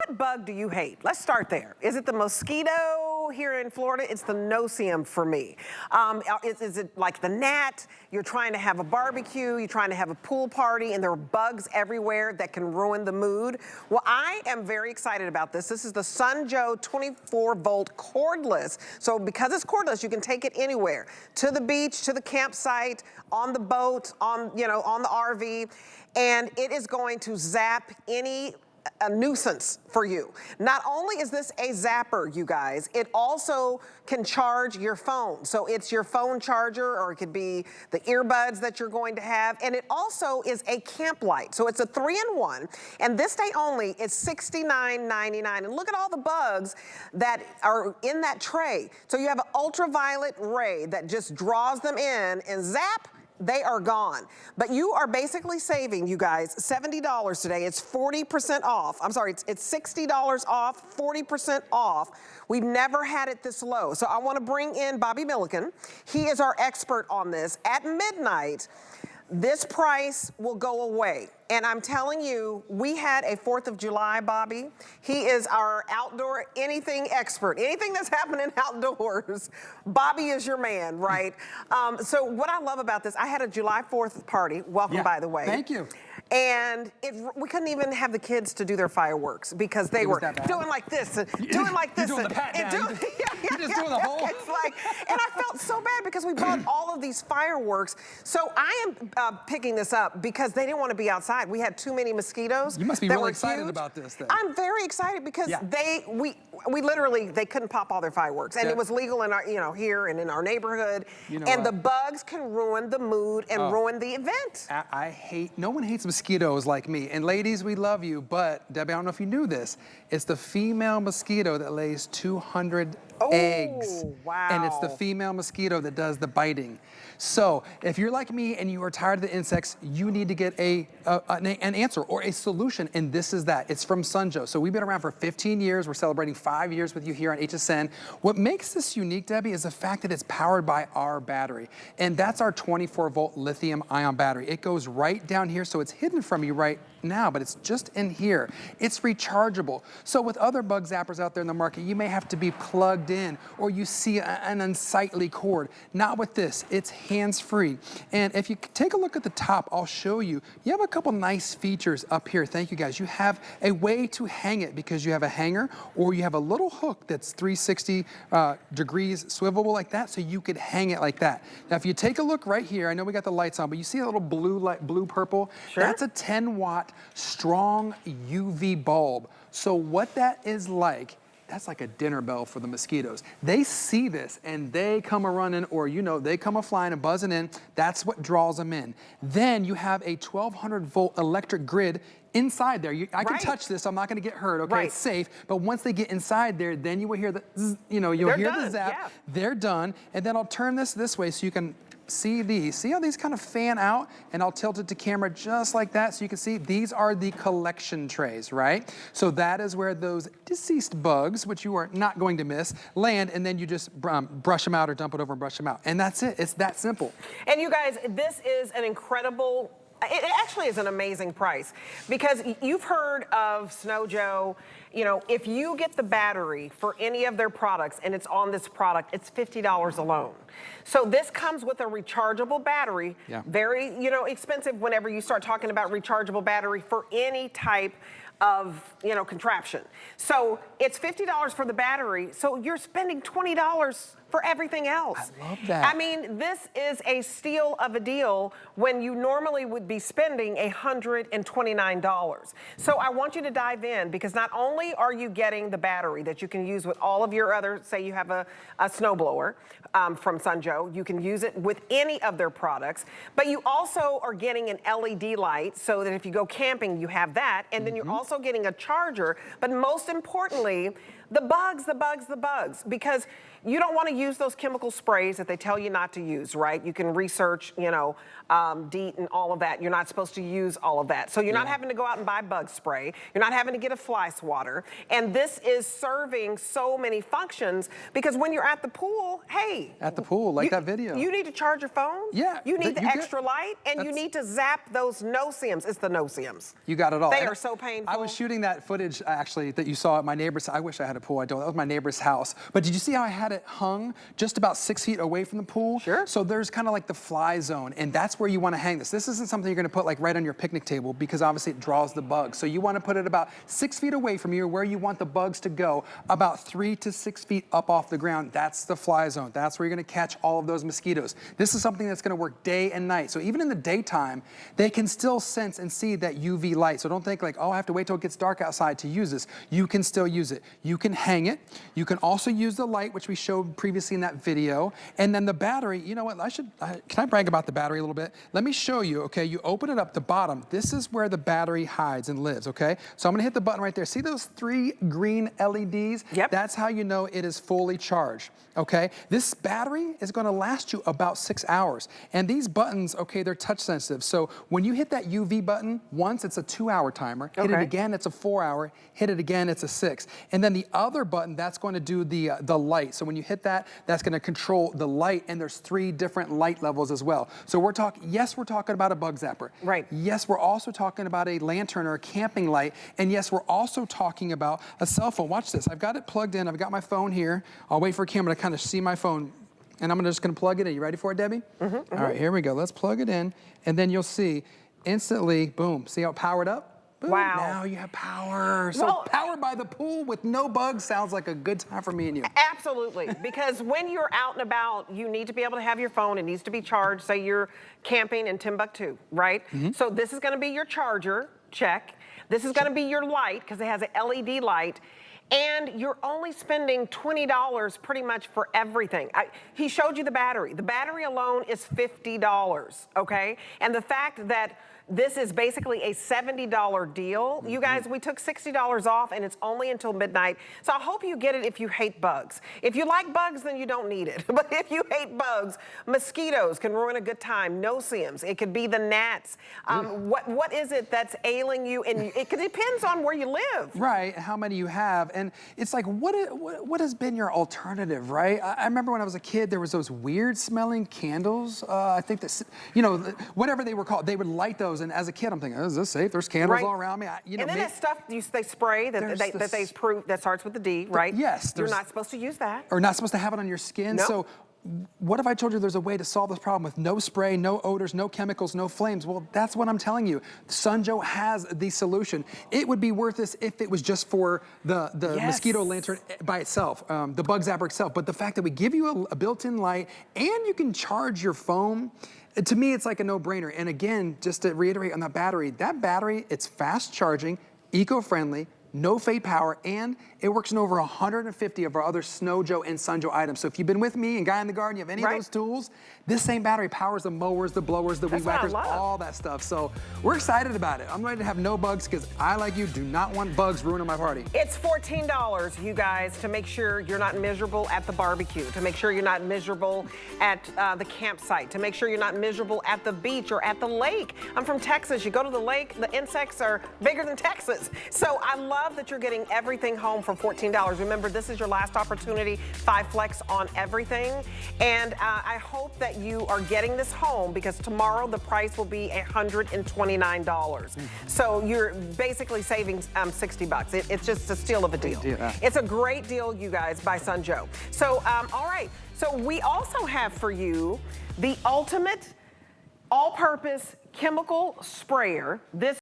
what bug do you hate? Let's start there. Is it the mosquito here in Florida? It's the no-see-um for me. Is it like the gnat? You're trying to have a barbecue, you're trying to have a pool party, and there are bugs everywhere that can ruin the mood. Well, I am very excited about this. This is the Sunjoe 24-volt cordless. So because it's cordless, you can take it anywhere. To the beach, to the campsite, on the boat, on the RV, and it is going to zap any nuisance for you. Not only is this a zapper, you guys, it also can charge your phone. So it's your phone charger, or it could be the earbuds that you're going to have. And it also is a camp light. So it's a 3-in-1. And this day only is $69.99. And look at all the bugs that are in that tray. So you have an ultraviolet ray that just draws them in, and zap, they are gone. But you are basically saving, you guys, $70 today. It's 40% off. I'm sorry, it's $60 off, 40% off. We've never had it this low. So I want to bring in Bobby Milliken. He is our expert on this. At midnight, this price will go away. And I'm telling you, we had a 4th of July, Bobby. He is our outdoor anything expert. Anything that's happening outdoors, Bobby is your man, right? So what I love about this, I had a July 4th party. Welcome, by the way. Thank you. And we couldn't even have the kids to do their fireworks because they were doing like this, and doing like this. You're doing the pat down. You're just doing the whole. It's like, and I felt so bad because we bought all of these fireworks. So I am picking this up because they didn't want to be outside. We had too many mosquitoes. You must be really excited about this then. I'm very excited because we literally, they couldn't pop all their fireworks. And it was legal in our, here and in our neighborhood. And the bugs can ruin the mood and ruin the event. No one hates mosquitoes like me. And ladies, we love you, but Debbie, I don't know if you knew this, it's the female mosquito that lays 200 eggs. Wow. And it's the female mosquito that does the biting. So if you're like me and you are tired of the insects, you need to get an answer or a solution, and this is that. It's from Sunjoe. So we've been around for 15 years. We're celebrating 5 years with you here on HSN. What makes this unique, Debbie, is the fact that it's powered by our battery, and that's our 24-volt lithium-ion battery. It goes right down here, so it's hidden from you right now, but it's just in here. It's rechargeable. So with other bug zappers out there in the market, you may have to be plugged in, or you see an unsightly cord. Not with this. It's hands-free. And if you take a look at the top, I'll show you. You have a couple nice features up here. Thank you, guys. You have a way to hang it because you have a hanger, or you have a little hook that's 360 degrees swivelable like that, so you could hang it like that. Now, if you take a look right here, I know we got the lights on, but you see a little blue-purple? Sure. That's a 10-watt strong UV bulb. So what that is like, that's like a dinner bell for the mosquitoes. They see this and they come a-running, or they come a-flying and buzzing in. That's what draws them in. Then you have a 1200-volt electric grid inside there. I can touch this, so I'm not gonna get hurt, okay? It's safe, but once they get inside there, then you will hear the zzz, you'll hear the zap. They're done, and then I'll turn this way so you can see these. See how these kind of fan out? And I'll tilt it to camera just like that so you can see these are the collection trays, right? So that is where those deceased bugs, which you are not going to miss, land, and then you just brush them out or dump it over and brush them out. And that's it. It's that simple. And you guys, this is an incredible, it actually is an amazing price, because you've heard of Snow Joe. If you get the battery for any of their products and it's on this product, it's $50 alone. So this comes with a rechargeable battery. Very, expensive whenever you start talking about rechargeable battery for any type of, contraption. So it's $50 for the battery, so you're spending $20 for everything else. I love that. I mean, this is a steal of a deal when you normally would be spending $129. So I want you to dive in, because not only are you getting the battery that you can use with all of your other, say you have a snowblower from Sunjoe, you can use it with any of their products, but you also are getting an LED light so that if you go camping, you have that, and then you're also getting a charger, but most importantly, the bugs, because you don't want to use those chemical sprays that they tell you not to use, right? You can research, you know, DEET and all of that. You're not supposed to use all of that. So you're not having to go out and buy bug spray. You're not having to get a fly swatter. And this is serving so many functions because when you're at the pool, hey. At the pool, like that video. You need to charge your phone. Yeah. You need the extra light, and you need to zap those no-seams. It's the no-seams. You got it all. They are so painful. I was shooting that footage, actually, that you saw at my neighbor's. I wish I had a pool. I don't. That was my neighbor's house. But did you see how I had it hung just about 6 feet away from the pool? Sure. So there's kind of like the fly zone, and that's where you want to hang this. This isn't something you're going to put like right on your picnic table because obviously it draws the bugs. So you want to put it about 6 feet away from you where you want the bugs to go, about 3 to 6 feet up off the ground. That's the fly zone. That's where you're going to catch all of those mosquitoes. This is something that's going to work day and night. So even in the daytime, they can still sense and see that UV light. So don't think like, oh, I have to wait till it gets dark outside to use this. You can still use it. You can hang it. You can also use the light, which we showed previously in that video. And then the battery, you know what, can I brag about the battery a little bit? Let me show you, okay? You open it up, the bottom. This is where the battery hides and lives, okay? So I'm gonna hit the button right there. See those 3 green LEDs? Yep. That's how you know it is fully charged, okay? This battery is gonna last you about 6 hours. And these buttons, okay, they're touch sensitive. So when you hit that UV button, once it's a 2-hour timer, hit it again, it's a 4-hour, hit it again, it's a 6. And then the other button, that's going to do the light. So when you hit that, that's going to control the light, and there's 3 different light levels as well. So we're talking about a bug zapper. Right. Yes, we're also talking about a lantern or a camping light, and yes, we're also talking about a cell phone. Watch this, I've got it plugged in, I've got my phone here. I'll wait for a camera to kind of see my phone, and I'm just going to plug it in. You ready for it, Debbie? All right, here we go. Let's plug it in, and then you'll see instantly, boom, see how it powered up? Boom, wow. Now you have power. So powered by the pool with no bugs sounds like a good time for me and you. Absolutely, because when you're out and about, you need to be able to have your phone. It needs to be charged. Say you're camping in Timbuktu, right? So this is gonna be your charger, check. This is gonna be your light, because it has an LED light. And you're only spending $20 pretty much for everything. He showed you the battery. The battery alone is $50, okay? And the fact that this is basically a $70 deal. You guys, we took $60 off, and it's only until midnight. So I hope you get it if you hate bugs. If you like bugs, then you don't need it. But if you hate bugs, mosquitoes can ruin a good time. No-see-ums. It could be the gnats. What is it that's ailing you? And it depends on where you live. Right, how many you have. And it's like, what has been your alternative, right? I remember when I was a kid, there was those weird smelling candles. I think that, you know, whatever they were called, they would light those. And as a kid, I'm thinking, oh, is this safe? There's candles all around me. And then that stuff they spray that starts with the D, right? Yes. You're not supposed to use that. Or not supposed to have it on your skin. Nope. So what if I told you there's a way to solve this problem with no spray, no odors, no chemicals, no flames? Well, that's what I'm telling you. Sunjoe has the solution. It would be worth this if it was just for the mosquito lantern by itself, the bug zapper itself. But the fact that we give you a built-in light and you can charge your phone, to me, it's like a no-brainer. And again, just to reiterate on that battery, it's fast charging, eco-friendly, no fade power, and it works in over 150 of our other Snowjoe and Sunjoe items. So if you've been with me and Guy in the Garden, you have any of those tools, this same battery powers the mowers, the blowers, the weed whackers, all that stuff. So we're excited about it. I'm ready to have no bugs because I, like you, do not want bugs ruining my party. It's $14, you guys, to make sure you're not miserable at the barbecue, to make sure you're not miserable at the campsite, to make sure you're not miserable at the beach or at the lake. I'm from Texas. You go to the lake, the insects are bigger than Texas. So I love that you're getting everything home for $14. Remember, this is your last opportunity, 5 flex on everything. And I hope that you are getting this home because tomorrow the price will be $129. So you're basically saving 60 bucks. It's just a steal of a deal. It's a great deal, you guys, by Sunjoe. So, all right. So we also have for you the ultimate all-purpose chemical sprayer. This